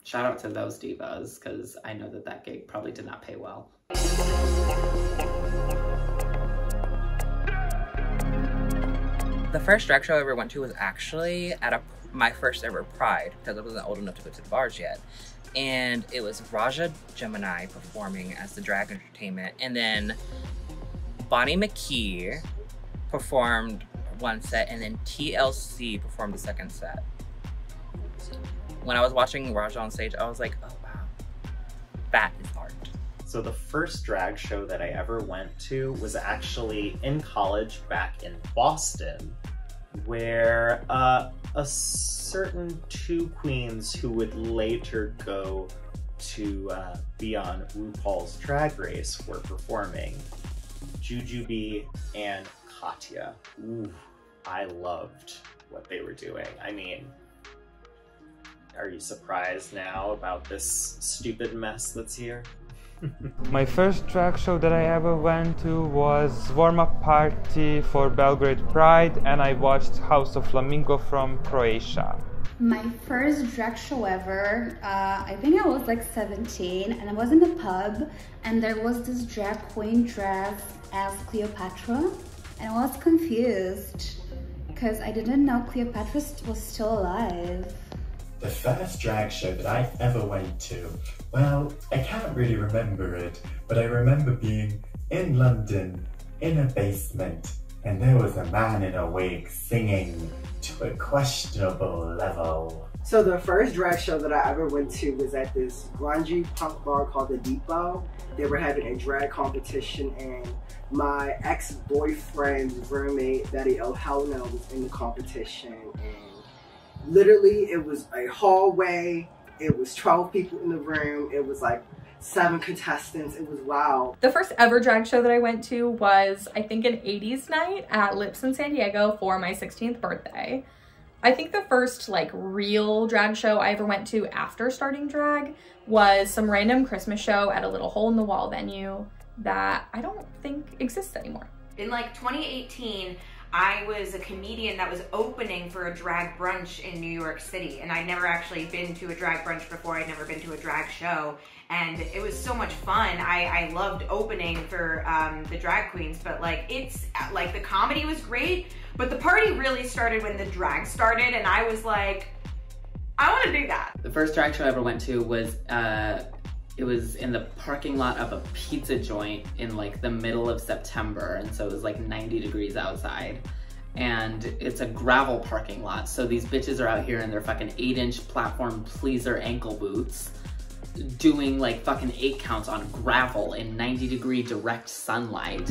Shout out to those divas, because I know that that gig probably did not pay well. The first drag show I ever went to was actually at my first ever Pride, because I wasn't old enough to go to the bars yet. And it was Raja Gemini performing as the drag entertainment. And then Bonnie McKee performed one set, and then TLC performed the second set. When I was watching Raja on stage, I was like, oh wow, that is art. So the first drag show that I ever went to was actually in college back in Boston, where a certain two queens who would later go to be on RuPaul's Drag Race were performing. Jujubee and Katya. Ooh, I loved what they were doing. I mean, are you surprised now about this stupid mess that's here? My first drag show that I ever went to was warm-up party for Belgrade Pride, and I watched House of Flamingo from Croatia. My first drag show ever, I think I was like 17, and I was in a pub, and there was this drag queen dressed as Cleopatra, and I was confused because I didn't know Cleopatra was still alive. The first drag show that I ever went to, well, I can't really remember it, but I remember being in London, in a basement, and there was a man in a wig singing to a questionable level. So the first drag show that I ever went to was at this grungy punk bar called The Depot. They were having a drag competition, and my ex-boyfriend's roommate, Betty Helena, was in the competition. And literally, it was a hallway. It was 12 people in the room. It was like 7 contestants. It was wild. The first ever drag show that I went to was, I think, an 80s night at Lips in San Diego for my 16th birthday. I think the first like real drag show I ever went to after starting drag was some random Christmas show at a little hole in the wall venue that I don't think exists anymore. In like 2018, I was a comedian that was opening for a drag brunch in New York City, and I'd never actually been to a drag brunch before. I'd never been to a drag show, and it was so much fun. I loved opening for the drag queens, but like it's like the comedy was great, but the party really started when the drag started, and I was like, I want to do that. The first drag show I ever went to was it was in the parking lot of a pizza joint in like the middle of September, and so it was like 90 degrees outside. And it's a gravel parking lot, so these bitches are out here in their fucking 8-inch platform pleaser ankle boots doing like fucking 8 counts on gravel in 90-degree direct sunlight.